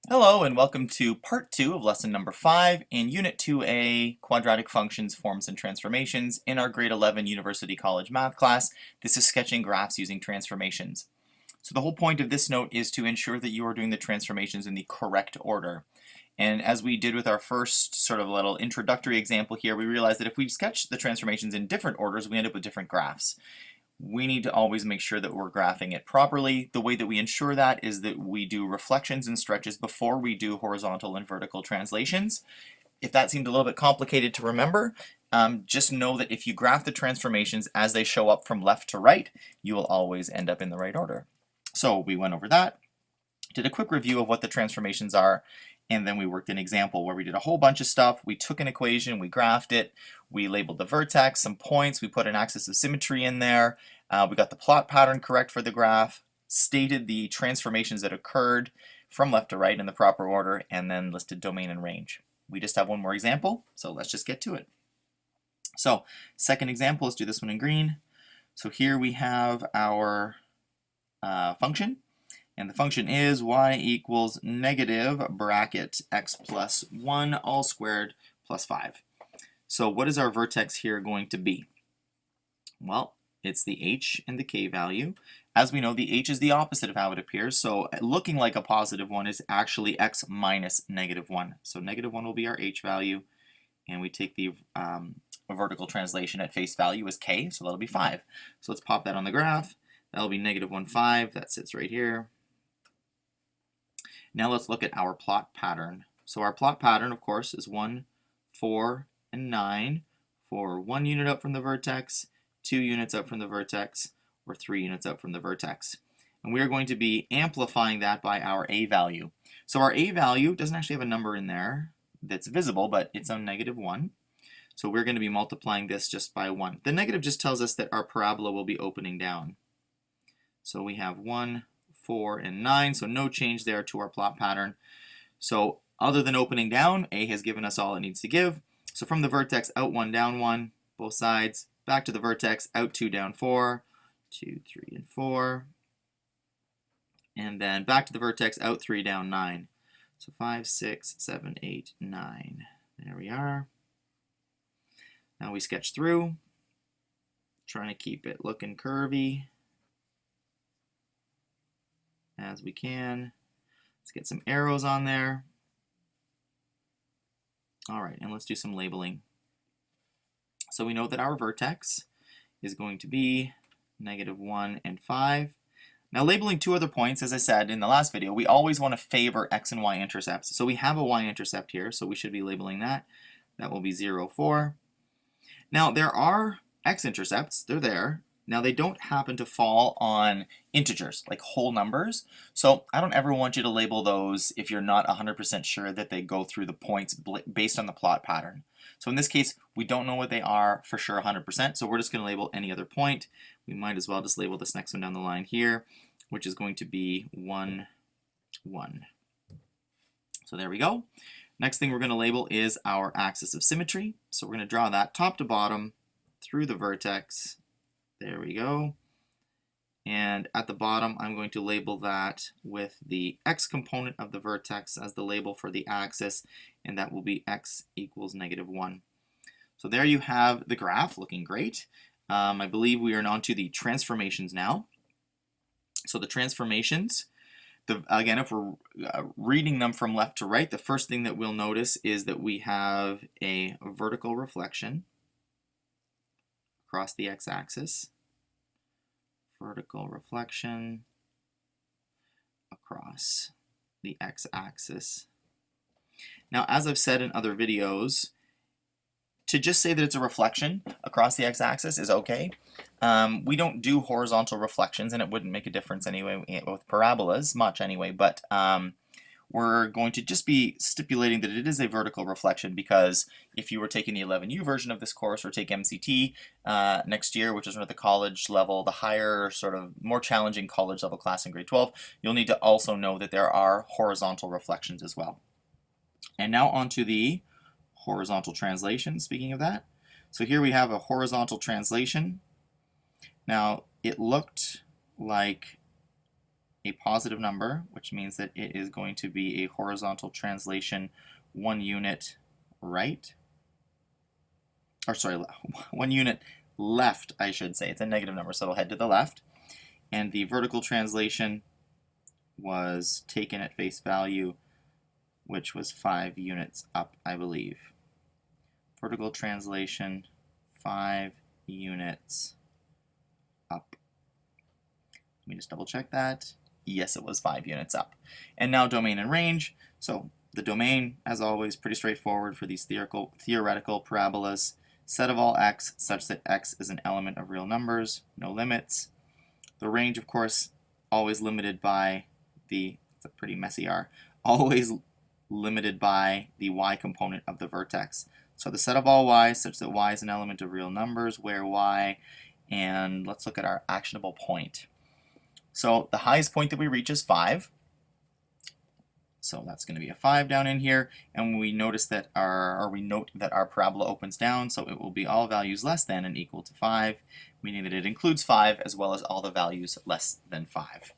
Hello and welcome to part 2 of lesson number 5 in Unit 2A, Quadratic Functions, Forms and Transformations in our grade 11 University College math class. This is sketching graphs using transformations. So the whole point of this note is to ensure that you are doing the transformations in the correct order. And as we did with our first sort of little introductory example here, we realized that if we sketch the transformations in different orders, we end up with different graphs. We need to always make sure that we're graphing it properly. The way that we ensure that is that we do reflections and stretches before we do horizontal and vertical translations. If that seemed a little bit complicated to remember, just know that if you graph the transformations as they show up from left to right, you will always end up in the right order. So we went over that, did a quick review of what the transformations are, and then we worked an example where we did a whole bunch of stuff. We took an equation, we graphed it, we labeled the vertex, some points, we put an axis of symmetry in there, we got the plot pattern correct for the graph, stated the transformations that occurred from left to right in the proper order, and then listed domain and range. We just have one more example, so let's just get to it. So, second example, let's do this one in green. So here we have our function. And the function is y equals negative bracket x plus 1 all squared plus 5. So what is our vertex here going to be? Well, it's the h and the k value. As we know, the h is the opposite of how it appears, so looking like a positive 1 is actually x minus negative 1. So negative 1 will be our h value, and we take the vertical translation at face value as k, so that'll be 5. So let's pop that on the graph. That'll be negative 1, 5. That sits right here. Now let's look at our plot pattern. So our plot pattern, of course, is 1, 4, and 9 for 1 unit up from the vertex, 2 units up from the vertex, or 3 units up from the vertex. And we are going to be amplifying that by our a value. So our a value doesn't actually have a number in there that's visible, but it's on negative 1. So we're going to be multiplying this just by 1. The negative just tells us that our parabola will be opening down. So we have 1, 4, and 9, so no change there to our plot pattern. So other than opening down, a has given us all it needs to give. So from the vertex, out 1, down 1, both sides, back to the vertex, out 2, down 4, 2, 3, and 4, and then back to the vertex, out 3, down 9. So 5, 6, 7, 8, 9. There we are. Now we sketch through, trying to keep it looking curvy as we can. Let's get some arrows on there. All right, and let's do some labeling. So we know that our vertex is going to be negative 1 and 5. Now labeling 2 other points, as I said in the last video, we always want to favor x and y intercepts. So we have a y-intercept here, so we should be labeling that. That will be 0, 4. Now there are x-intercepts, they're there. Now they don't happen to fall on integers, like whole numbers, so I don't ever want you to label those if you're not 100% sure that they go through the points based on the plot pattern. So in this case, we don't know what they are for sure 100%, so we're just going to label any other point. We might as well just label this next one down the line here, which is going to be 1, 1. So there we go. Next thing we're going to label is our axis of symmetry. So we're going to draw that top to bottom through the vertex. There we go. And at the bottom, I'm going to label that with the x component of the vertex as the label for the axis, and that will be x equals negative 1. So there you have the graph, looking great. I believe we are on to the transformations now. So the transformations, again, if we're reading them from left to right, the first thing that we'll notice is that we have a vertical reflection across the x-axis, vertical reflection across the x-axis. Now, as I've said in other videos, to just say that it's a reflection across the x-axis is okay. We don't do horizontal reflections, and it wouldn't make a difference anyway with parabolas, much anyway, but we're going to just be stipulating that it is a vertical reflection because if you were taking the 11U version of this course or take MCT next year, which is at the college level, the higher sort of more challenging college level class in grade 12, you'll need to also know that there are horizontal reflections as well. And now onto the horizontal translation, speaking of that. So here we have a horizontal translation. Now it looked like a positive number, which means that it is going to be a horizontal translation 1 unit right, or sorry, 1 unit left, I should say. It's a negative number, so it'll head to the left. And the vertical translation was taken at face value, which was 5 units up, I believe. Vertical translation, 5 units up. Let me just double check that. Yes, it was 5 units up. And now domain and range. So the domain, as always, pretty straightforward for these theoretical parabolas. Set of all x such that x is an element of real numbers, no limits. The range, of course, always limited by it's a pretty messy R, always limited by the y component of the vertex. So the set of all y such that y is an element of real numbers, where y, and let's look at our actionable point. So the highest point that we reach is 5. So that's going to be a 5 down in here, and we notice that we note that our parabola opens down, so it will be all values less than and equal to 5, meaning that it includes 5 as well as all the values less than 5.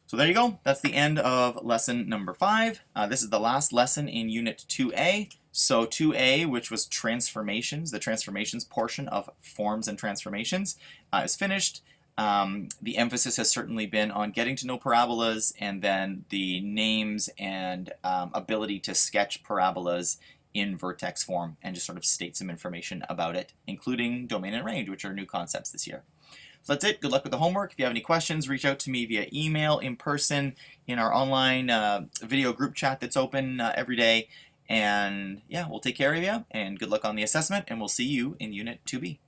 So there you go. That's the end of lesson number 5. This is the last lesson in Unit 2A. So 2A, which was transformations, the transformations portion of forms and transformations, is finished. The emphasis has certainly been on getting to know parabolas and then the names and ability to sketch parabolas in vertex form and just sort of state some information about it, including domain and range, which are new concepts this year. So that's it. Good luck with the homework. If you have any questions, reach out to me via email, in person, in our online video group chat that's open every day. And yeah, we'll take care of you, and good luck on the assessment, and we'll see you in Unit 2B.